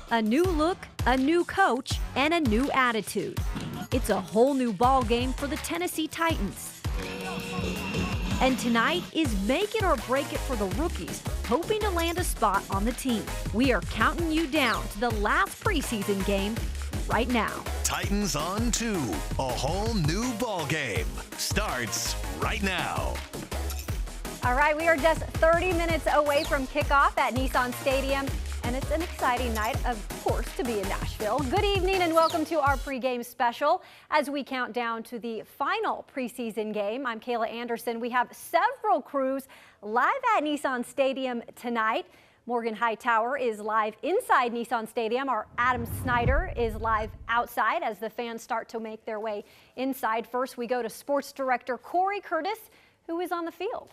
A new look, a new coach, and a new attitude. It's a whole new ball game for the Tennessee Titans. And tonight is make it or break it for the rookies, hoping to land a spot on the team. We are counting you down to the last preseason game right now. Titans on 2, a whole new ball game starts right now. All right, we are just 30 minutes away from kickoff at Nissan Stadium, and it's an exciting night, of course, to be in Nashville. Good evening and welcome to our pregame special as we count down to the final preseason game. I'm Kayla Anderson. We have several crews live at Nissan Stadium tonight. Morgan Hightower is live inside Nissan Stadium. Our Adam Snyder is live outside as the fans start to make their way inside. First, we go to sports director Corey Curtis, who is on the field.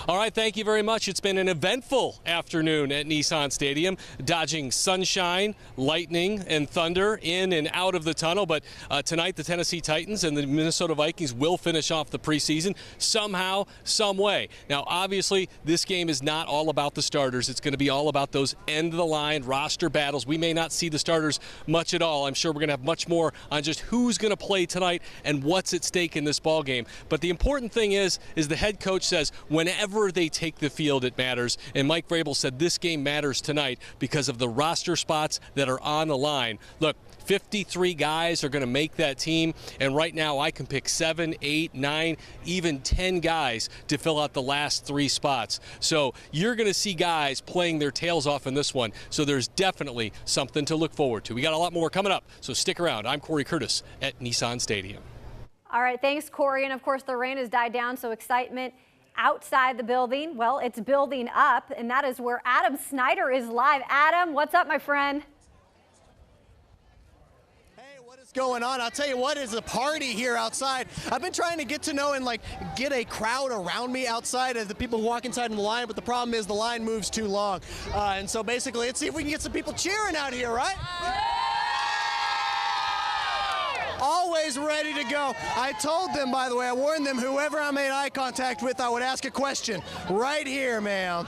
All right, thank you very much. It's been an eventful afternoon at Nissan Stadium, dodging sunshine, lightning, and thunder in and out of the tunnel. But tonight, the Tennessee Titans and the Minnesota Vikings will finish off the preseason somehow, some way. Now, obviously, this game is not all about the starters. It's going to be all about those end-of-the-line roster battles. We may not see the starters much at all. I'm sure we're going to have much more on just who's going to play tonight and what's at stake in this ball game. But the important thing is the head coach says whenever they take the field, it matters. And Mike Vrabel said this game matters tonight because of the roster spots that are on the line. Look, 53 guys are going to make that team, and right now I can pick 7, 8, 9, even 10 guys to fill out the last 3 spots. So you're going to see guys playing their tails off in this one. So there's definitely something to look forward to. We got a lot more coming up, so stick around. I'm Corey Curtis at Nissan Stadium. All right, thanks, Corey. And of course, the rain has died down, so excitement outside the building, well, it's building up, and that is where Adam Snyder is live. Adam, what's up, my friend? Hey, what is going on? I'll tell you what, is a party here outside. I've been trying to get to know and get a crowd around me outside of the people who walk inside in the line, but the problem is the line moves too long. And so basically, let's see if we can get some people cheering out here, right? Always ready to go. I told them, by the way, I warned them, whoever I made eye contact with, I would ask a question. Right here, ma'am.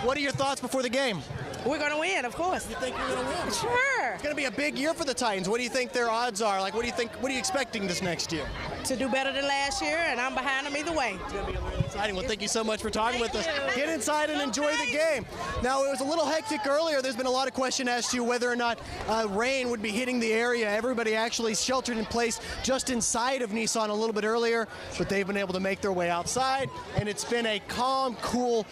What are your thoughts before the game? We're going to win, of course. You think you're going to win? Sure. It's going to be a big year for the Titans. What do you think their odds are? What are you expecting this next year? To do better than last year, and I'm behind them either way. It's going to be really exciting. Well, thank you so much for talking with us. Get inside and enjoy the game. Now, it was a little hectic earlier. There's been a lot of question as to whether or not rain would be hitting the area. Everybody actually sheltered in place just inside of Nissan a little bit earlier, but they've been able to make their way outside, and it's been a calm, cool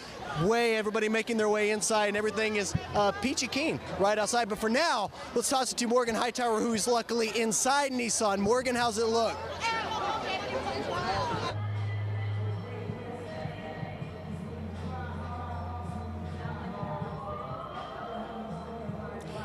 way, everybody making their way inside, and everything is peachy keen right outside. But for now, let's toss it to Morgan Hightower, who's luckily inside Nissan. Morgan, how's it look?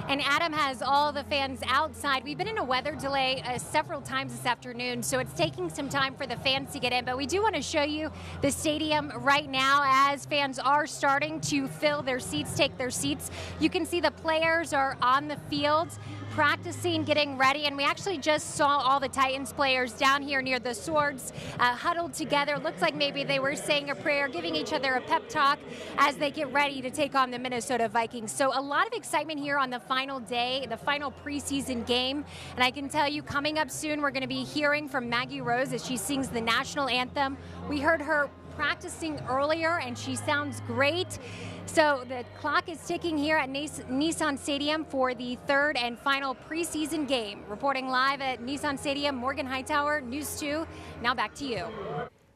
And Adam has all the fans outside. We've been in a weather delay several times this afternoon, so it's taking some time for the fans to get in. But we do want to show you the stadium right now as fans are starting to fill their seats, take their seats. You can see the players are on the field practicing, getting ready, and we actually just saw all the Titans players down here near the swords huddled together. Looks like maybe they were saying a prayer, giving each other a pep talk as they get ready to take on the Minnesota Vikings. So a lot of excitement here on the final day, the final preseason game, and I can tell you coming up soon we're going to be hearing from Maggie Rose as she sings the national anthem. We heard her practicing earlier and she sounds great. So the clock is ticking here at Nissan Stadium for the third and final preseason game. Reporting live at Nissan Stadium, Morgan Hightower, News 2. Now back to you.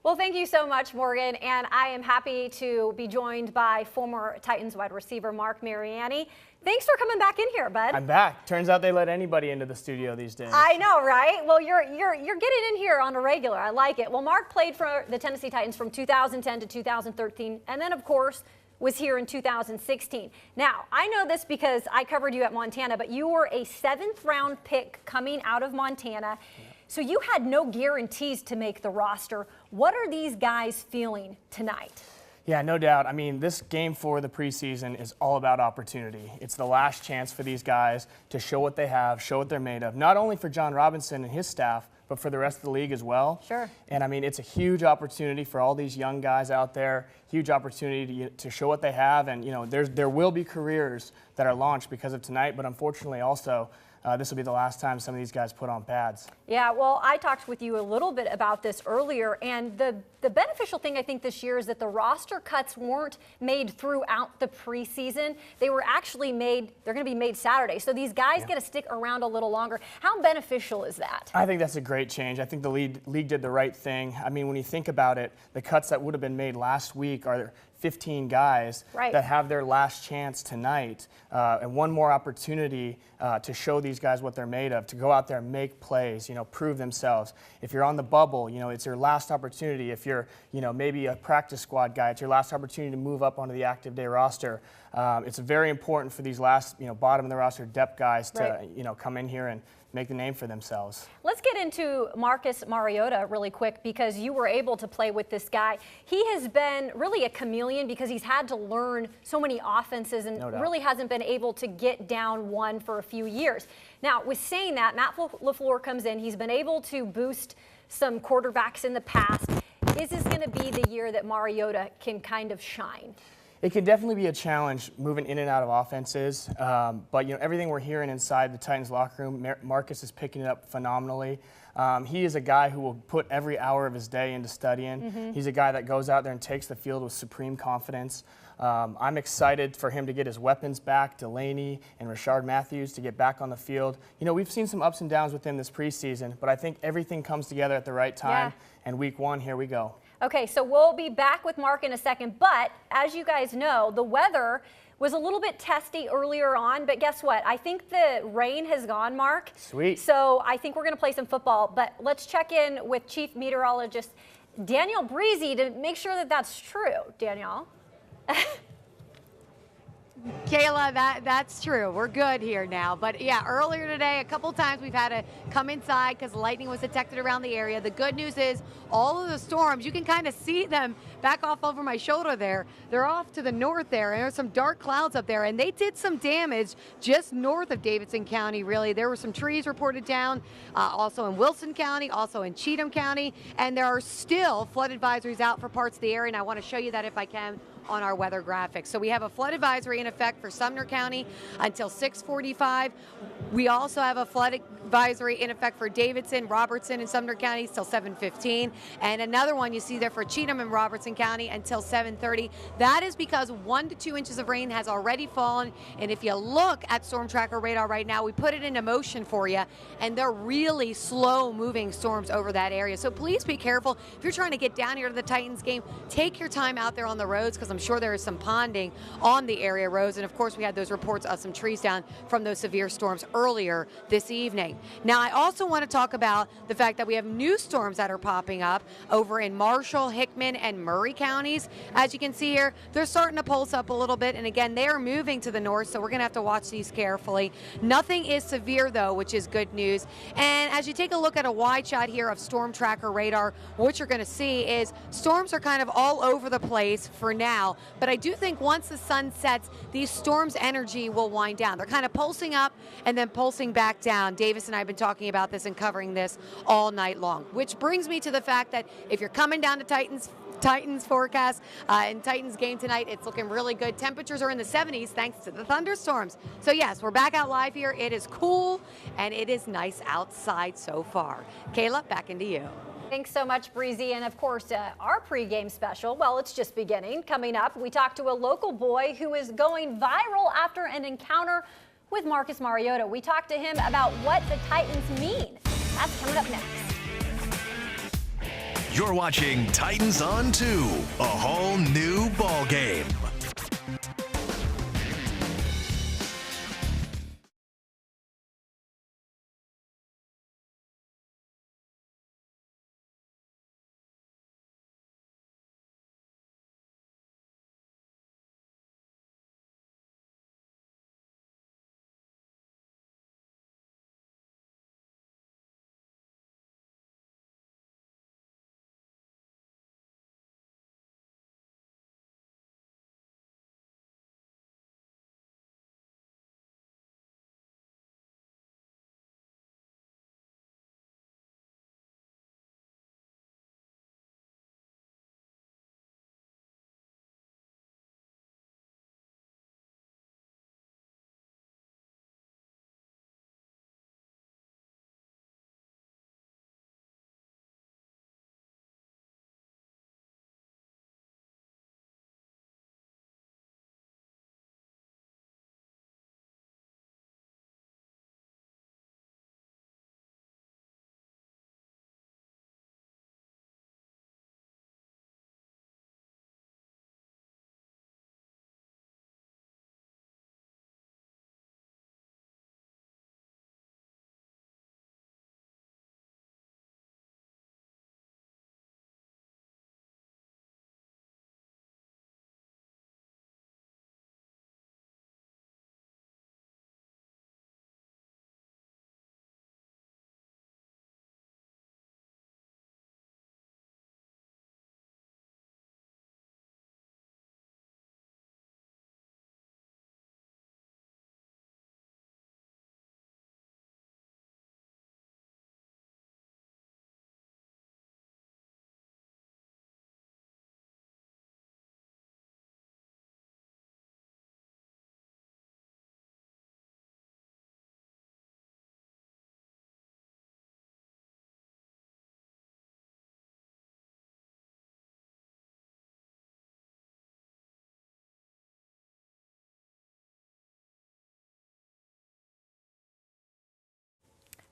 Well, thank you so much, Morgan, and I am happy to be joined by former Titans wide receiver Mark Mariani. Thanks for coming back in here, bud. I'm back. Turns out they let anybody into the studio these days. I know, right? Well, you're getting in here on a regular. I like it. Well, Mark played for the Tennessee Titans from 2010 to 2013, and then, of course, was here in 2016. Now, I know this because I covered you at Montana, but you were a 7th-round pick coming out of Montana. So you had no guarantees to make the roster. What are these guys feeling tonight? Yeah, no doubt. I mean, this game for the preseason is all about opportunity. It's the last chance for these guys to show what they have, show what they're made of, not only for John Robinson and his staff, but for the rest of the league as well. Sure. And I mean, it's a huge opportunity for all these young guys out there, huge opportunity to show what they have. And, you know, there will be careers that are launched because of tonight, but unfortunately also, this will be the last time some of these guys put on pads. Yeah, well, I talked with you a little bit about this earlier, and the beneficial thing I think this year is that the roster cuts weren't made throughout the preseason. They were actually made, they're going to be made Saturday. So these guys get to stick around a little longer. How beneficial is that? I think that's a great change. I think the league did the right thing. I mean, when you think about it, the cuts that would have been made last week are 15 guys that have their last chance tonight, and one more opportunity to show these guys what they're made of, to go out there and make plays, you know, prove themselves. If you're on the bubble, you know, it's your last opportunity. If you're, you know, maybe a practice squad guy, it's your last opportunity to move up onto the active day roster. It's very important for these last, you know, bottom of the roster depth guys to, you know, come in here and make the name for themselves. Let's get into Marcus Mariota really quick, because you were able to play with this guy. He has been really a chameleon because he's had to learn so many offenses and really hasn't been able to get down one for a few years. Now, with saying that, Matt LaFleur comes in. He's been able to boost some quarterbacks in the past. Is this going to be the year that Mariota can kind of shine? It can definitely be a challenge moving in and out of offenses, but you know, everything we're hearing inside the Titans locker room, Marcus is picking it up phenomenally. He is a guy who will put every hour of his day into studying. He's a guy that goes out there and takes the field with supreme confidence. I'm excited for him to get his weapons back, Delaney and Rashard Matthews, to get back on the field. You know, we've seen some ups and downs with him this preseason, but I think everything comes together at the right time, and week one, here we go. Okay, so we'll be back with Mark in a second, but as you guys know, the weather was a little bit testy earlier on, but guess what? I think the rain has gone, Mark. Sweet. So I think we're going to play some football, but let's check in with Chief Meteorologist Danielle Breezy to make sure that that's true. Danielle? Kayla, that's true. We're good here now. But yeah, earlier today, a couple times we've had to come inside because lightning was detected around the area. The good news is all of the storms, you can kind of see them back off over my shoulder there. They're off to the north there, and there's some dark clouds up there, and they did some damage just north of Davidson County, really. There were some trees reported down, also in Wilson County, also in Cheatham County, and there are still flood advisories out for parts of the area, and I want to show you that if I can on our weather graphics. So we have a flood advisory in effect for Sumner County until 6:45. We also have a flood advisory in effect for Davidson, Robertson, and Sumner counties till 7:15, and another one you see there for Cheatham and Robertson County until 7:30. That is because 1 to 2 inches of rain has already fallen, and if you look at Storm Tracker radar right now, we put it into motion for you, and they're really slow-moving storms over that area. So please be careful. If you're trying to get down here to the Titans game, take your time out there on the roads, because I'm sure there is some ponding on the area roads, and of course we had those reports of some trees down from those severe storms earlier this evening. Now, I also want to talk about the fact that we have new storms that are popping up over in Marshall, Hickman, and Murray counties. As you can see here, they're starting to pulse up a little bit, and again, they are moving to the north, so we're going to have to watch these carefully. Nothing is severe, though, which is good news. And as you take a look at a wide shot here of Storm Tracker radar, what you're going to see is storms are kind of all over the place for now, but I do think once the sun sets, these storms' energy will wind down. They're kind of pulsing up and then pulsing back down. Davis and I have been talking about this and covering this all night long, which brings me to the fact that if you're coming down to Titans forecast and Titans game tonight, it's looking really good. Temperatures are in the 70s thanks to the thunderstorms. So yes, we're back out live here. It is cool and it is nice outside so far. Kayla, back into you. Thanks so much, Breezy. And of course, our pregame special, well, it's just beginning. Coming up, we talked to a local boy who is going viral after an encounter with Marcus Mariota. We talked to him about what the Titans mean. That's coming up next. You're watching Titans on 2, a whole new ball game.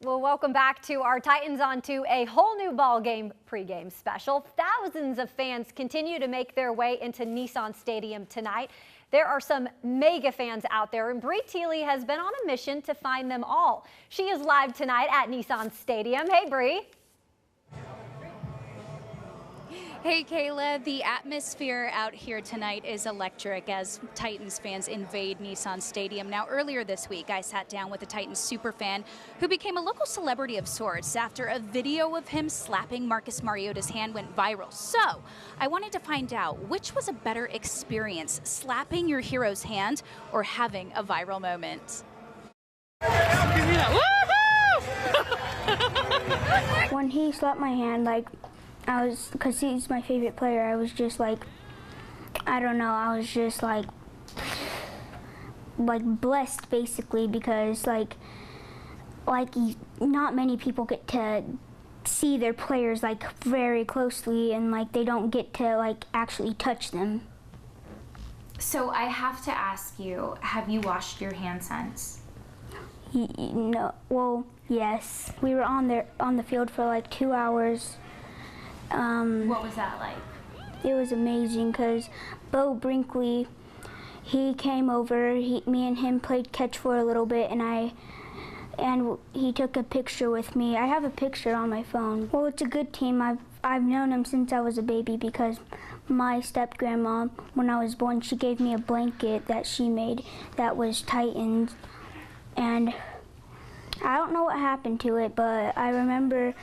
Well, welcome back to our Titans on to a whole new ball game pregame special. Thousands of fans continue to make their way into Nissan Stadium tonight. There are some mega fans out there, and Bree Teely has been on a mission to find them all. She is live tonight at Nissan Stadium. Hey, Bree. Hey Kayla, the atmosphere out here tonight is electric as Titans fans invade Nissan Stadium. Now earlier this week I sat down with a Titans superfan who became a local celebrity of sorts after a video of him slapping Marcus Mariota's hand went viral. So I wanted to find out which was a better experience, slapping your hero's hand or having a viral moment. When he slapped my hand, because he's my favorite player, I was just like, I don't know, I was just like blessed basically, because not many people get to see their players very closely, and they don't get to actually touch them. So I have to ask you, have you washed your hands since? No, well, yes. We were on the field for 2 hours. What was that like? It was amazing because Bo Brinkley, he came over, me and him played catch for a little bit, and he took a picture with me. I have a picture on my phone. Well, it's a good team. I've known him since I was a baby because my step-grandma, when I was born, she gave me a blanket that she made that was Titans, and I don't know what happened to it, but I remember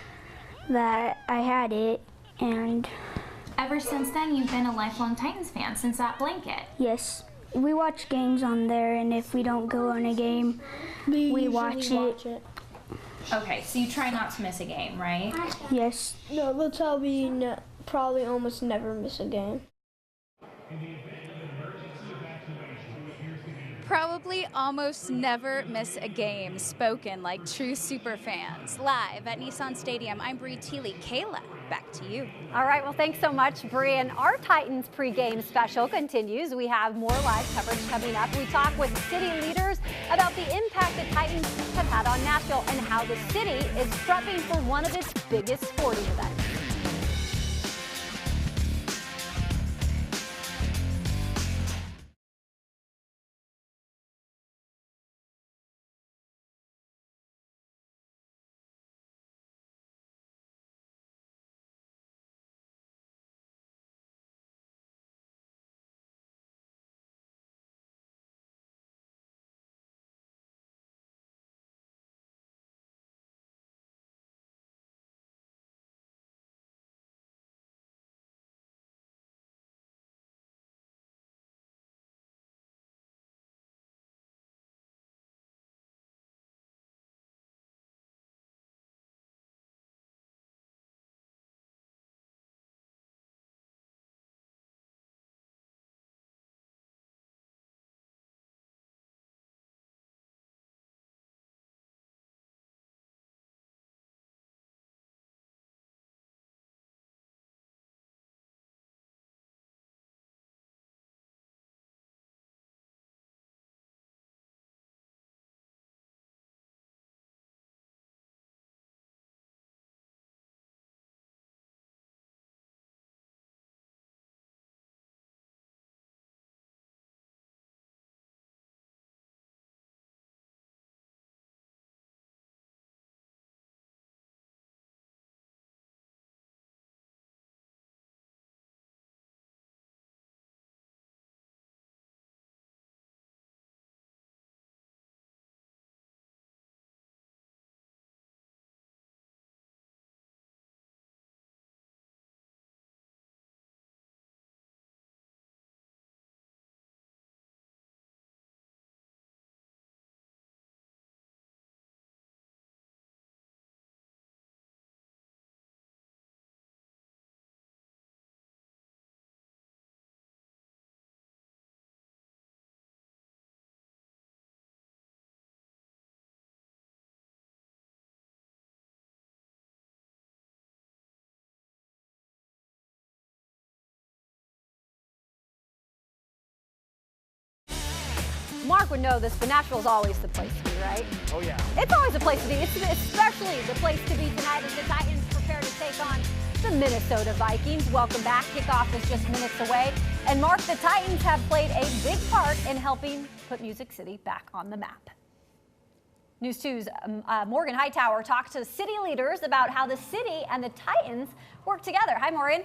that I had it. And ever since then, you've been a lifelong Titans fan, since that blanket? Yes. We watch games on there, and if we don't go on a game, we watch it. Okay, so you try not to miss a game, right? Yes. No, that's how we probably almost never miss a game. Probably almost never miss a game, spoken like true super fans. Live at Nissan Stadium, I'm Bree Teely. Kayla, back to you. All right, well, thanks so much, Bree. And our Titans pregame special continues. We have more live coverage coming up. We talk with city leaders about the impact the Titans have had on Nashville and how the city is prepping for one of its biggest sporting events. Mark would know this, but Nashville's always the place to be, right? Oh, yeah. It's always the place to be. It's especially the place to be tonight as the Titans prepare to take on the Minnesota Vikings. Welcome back. Kickoff is just minutes away. And Mark, the Titans have played a big part in helping put Music City back on the map. News 2's Morgan Hightower talked to city leaders about how the city and the Titans work together. Hi, Morgan.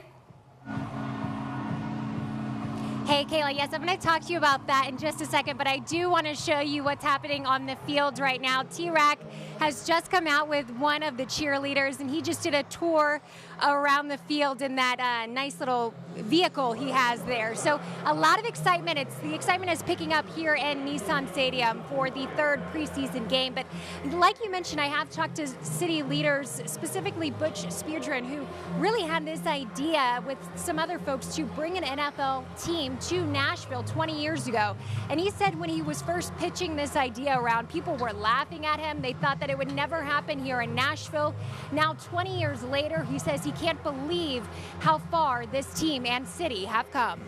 Hey, Kayla, yes, I'm going to talk to you about that in just a second, but I do want to show you what's happening on the field right now. T-Rack has just come out with one of the cheerleaders, and he just did a tour around the field in that nice little vehicle he has there. So a lot of excitement. The excitement is picking up here in Nissan Stadium for the third preseason game. But like you mentioned, I have talked to city leaders, specifically Butch Spudrin, who really had this idea with some other folks to bring an NFL team to Nashville 20 years ago. And he said when he was first pitching this idea around, people were laughing at him. They thought that it would never happen here in Nashville. Now, 20 years later, he says he can't believe how far this team and city have come.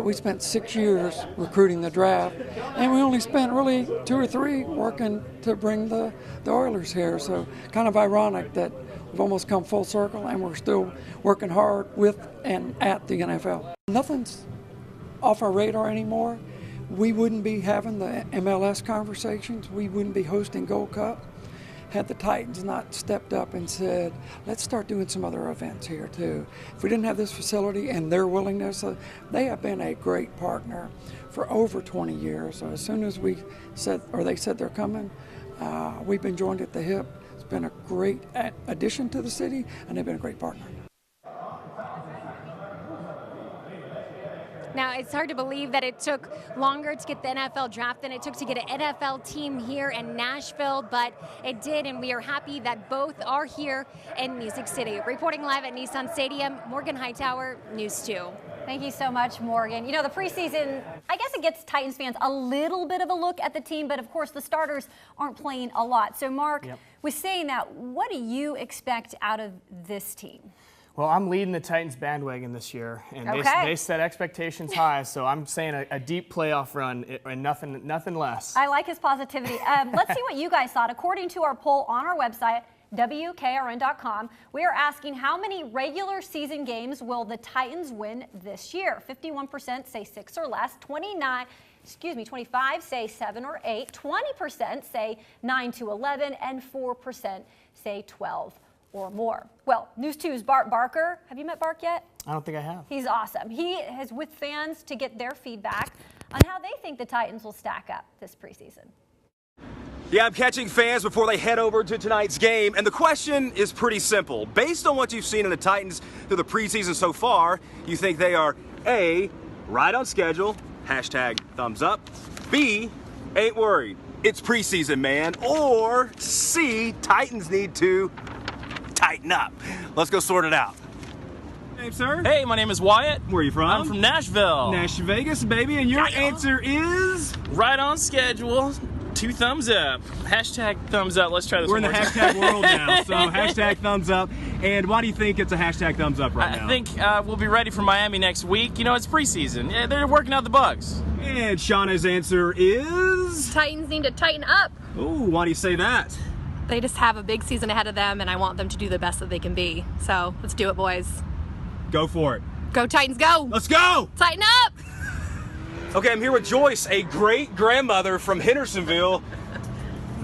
We spent 6 years recruiting the draft, and we only spent really 2 or 3 working to bring the Oilers here. So kind of ironic that we've almost come full circle, and we're still working hard with and at the NFL. Nothing's off our radar anymore. We wouldn't be having the MLS conversations. We wouldn't be hosting Gold Cup had the Titans not stepped up and said, let's start doing some other events here too. If we didn't have this facility and their willingness, they have been a great partner for over 20 years. So as soon as we said, or they said they're coming, we've been joined at the hip. It's been a great addition to the city, and they've been a great partner. Now, it's hard to believe that it took longer to get the NFL draft than it took to get an NFL team here in Nashville, but it did, and we are happy that both are here in Music City. Reporting live at Nissan Stadium, Morgan Hightower, News 2. Thank you so much, Morgan. You know, the preseason, I guess it gets Titans fans a little bit of a look at the team, but of course the starters aren't playing a lot. So, Mark, with saying that, what do you expect out of this team? Well, I'm leading the Titans bandwagon this year, and they set expectations high, so I'm saying a deep playoff run and nothing less. I like his positivity. Let's see what you guys thought. According to our poll on our website, WKRN.com, we are asking how many regular season games will the Titans win this year? 51% say 6 or less, 25 say 7 or 8, 20% say 9 to 11, and 4% say 12 or more. Well, News 2's Bart Barker. Have you met Bart yet? I don't think I have. He's awesome. He is with fans to get their feedback on how they think the Titans will stack up this preseason. Yeah, I'm catching fans before they head over to tonight's game, and the question is pretty simple. Based on what you've seen in the Titans through the preseason so far, you think they are A, right on schedule, hashtag thumbs up, B, ain't worried, it's preseason, man, or C, Titans need to tighten up. Let's go sort it out. Hey, sir. Hey, my name is Wyatt. Where are you from? I'm from Nashville. Nash Vegas, baby, and your answer is? Right on schedule. 2 thumbs up. Hashtag thumbs up. Let's try this. We're in the hashtag world now, so hashtag thumbs up. And why do you think it's a hashtag thumbs up right now? I think we'll be ready for Miami next week. You know, it's preseason. Yeah, they're working out the bugs. And Shauna's answer is? Titans need to tighten up. Ooh, why do you say that? They just have a big season ahead of them, and I want them to do the best that they can be. So let's do it, boys. Go for it. Go Titans, go! Let's go! Tighten up! Okay, I'm here with Joyce, a great-grandmother from Hendersonville.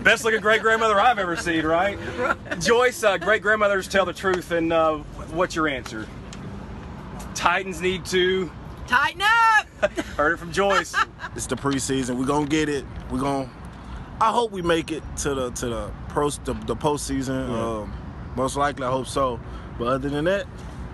Best looking great-grandmother I've ever seen, right? Joyce, great-grandmothers tell the truth, and what's your answer? Titans need to... Tighten up! Heard it from Joyce. It's the preseason. We're going to get it. We're going to... I hope we make it to the postseason. Yeah. Most likely, I hope so. But other than that,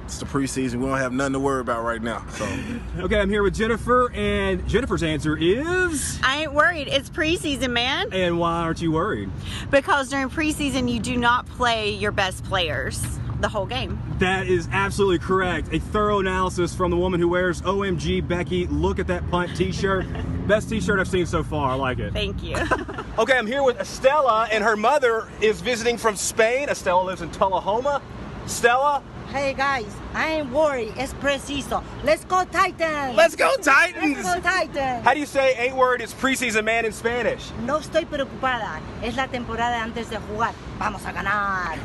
it's the preseason. We don't have nothing to worry about right now. So. Okay, I'm here with Jennifer, and Jennifer's answer is? I ain't worried. It's preseason, man. And why aren't you worried? Because during preseason, you do not play your best players the whole game. That is absolutely correct. A thorough analysis from the woman who wears OMG Becky, look at that punt t-shirt. Best t-shirt I've seen so far. I like it. Thank you. Okay, I'm here with Estella, and her mother is visiting from Spain. Estella lives in Tullahoma. Stella, Hey guys, I ain't worried. Es preciso. Let's go Titans. Let's go Titans. Let's go Titans. How do you say ain't worried is preseason man in Spanish? No estoy preocupada. Es la temporada antes de jugar. Vamos a ganar.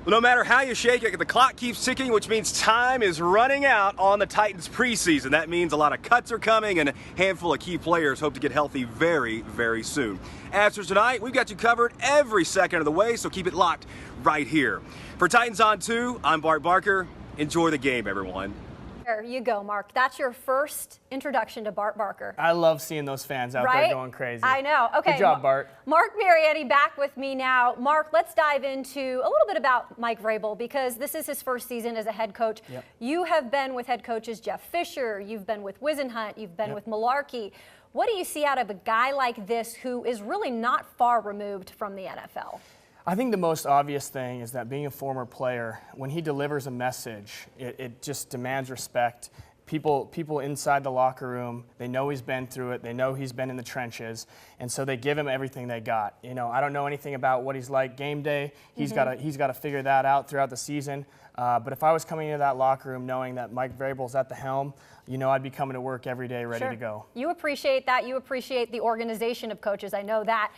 No matter how you shake it, the clock keeps ticking, which means time is running out on the Titans preseason. That means a lot of cuts are coming and a handful of key players hope to get healthy very, very soon. As for tonight, we've got you covered every second of the way, so keep it locked right here. For Titans on 2, I'm Bart Barker. Enjoy the game, everyone. There you go, Mark. That's your first introduction to Bart Barker. I love seeing those fans out there going crazy. I know. Okay. Good job, Bart. Mark Marietti back with me now. Mark, let's dive into a little bit about Mike Vrabel because this is his first season as a head coach. Yep. You have been with head coaches Jeff Fisher. You've been with Wisenhunt. You've been with Malarkey. What do you see out of a guy like this who is really not far removed from the NFL? I think the most obvious thing is that being a former player, when he delivers a message, it just demands respect. People inside the locker room, they know he's been through it. They know he's been in the trenches, and so they give him everything they got. You know, I don't know anything about what he's like game day. He's got to figure that out throughout the season. But if I was coming into that locker room knowing that Mike Vrabel's at the helm, you know, I'd be coming to work every day ready to go. You appreciate that. You appreciate the organization of coaches. I know that.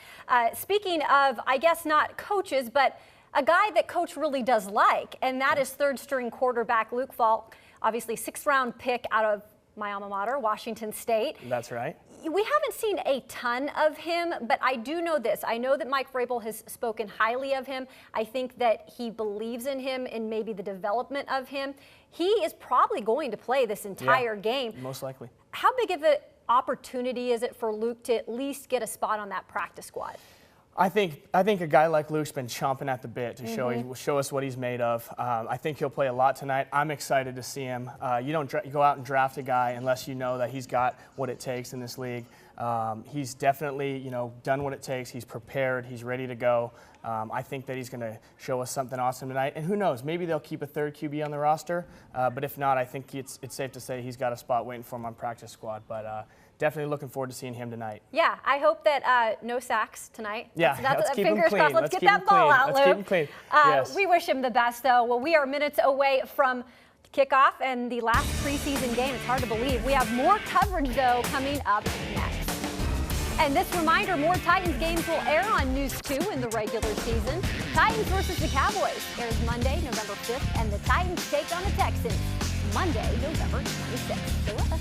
Speaking of, I guess not coaches, but a guy that coach really does like, and that is third-string quarterback Luke Falk, obviously sixth-round pick out of my alma mater, Washington State. That's right. We haven't seen a ton of him, but I do know this. I know that Mike Vrabel has spoken highly of him. I think that he believes in him and maybe the development of him. He is probably going to play this entire game. Most likely. How big of an opportunity is it for Luke to at least get a spot on that practice squad? I think a guy like Luke's been chomping at the bit to show us what he's made of. I think he'll play a lot tonight. I'm excited to see him. You don't go out and draft a guy unless you know that he's got what it takes in this league. He's definitely, done what it takes. He's prepared. He's ready to go. I think that he's going to show us something awesome tonight. And who knows? Maybe they'll keep a third QB on the roster. But if not, I think it's safe to say he's got a spot waiting for him on practice squad. But definitely looking forward to seeing him tonight. Yeah, I hope that no sacks tonight. Yeah, let's keep him fingers clean. crossed. Let's get that ball out, Luke. Let's keep him clean. Yes. We wish him the best, though. Well, we are minutes away from kickoff and the last preseason game. It's hard to believe. We have more coverage, though, coming up next. And this reminder, more Titans games will air on News 2 in the regular season. Titans versus the Cowboys airs Monday, November 5th, and the Titans take on the Texans Monday, November 26th. Stay with us.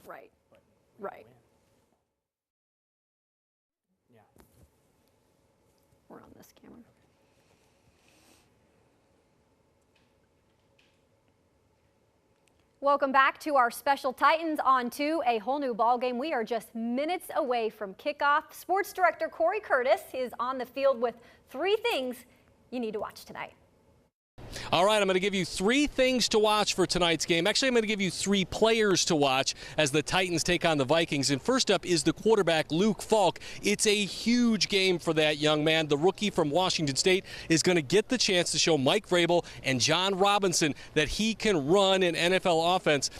Right. Right. Yeah. We're on this camera. Welcome back to our special Titans on to a whole new ball game. We are just minutes away from kickoff. Sports director Corey Curtis is on the field with 3 things you need to watch tonight. All right, I'm going to give you 3 things to watch for tonight's game. Actually, I'm going to give you 3 players to watch as the Titans take on the Vikings. And first up is the quarterback, Luke Falk. It's a huge game for that young man. The rookie from Washington State is going to get the chance to show Mike Vrabel and John Robinson that he can run an NFL offense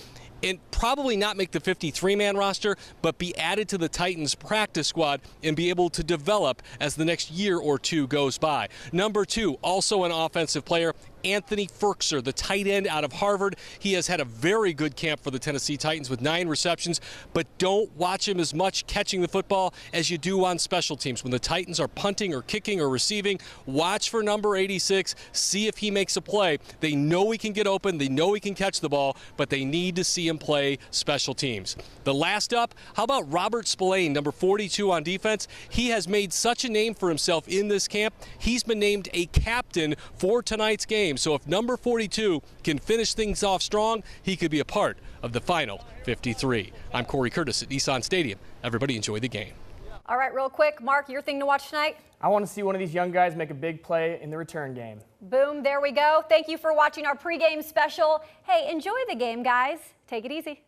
and probably not make the 53-man roster, but be added to the Titans practice squad and be able to develop as the next year or 2 goes by. Number 2, also an offensive player, Anthony Ferkser, the tight end out of Harvard. He has had a very good camp for the Tennessee Titans with 9 receptions, but don't watch him as much catching the football as you do on special teams. When the Titans are punting or kicking or receiving, watch for number 86, see if he makes a play. They know he can get open, they know he can catch the ball, but they need to see him play special teams. The last up, how about Robert Spillane, number 42 on defense? He has made such a name for himself in this camp. He's been named a captain for tonight's game. So if number 42 can finish things off strong, he could be a part of the final 53. I'm Corey Curtis at Nissan Stadium. Everybody enjoy the game. All right, real quick, Mark, your thing to watch tonight? I want to see one of these young guys make a big play in the return game. Boom, there we go. Thank you for watching our pregame special. Hey, enjoy the game, guys. Take it easy.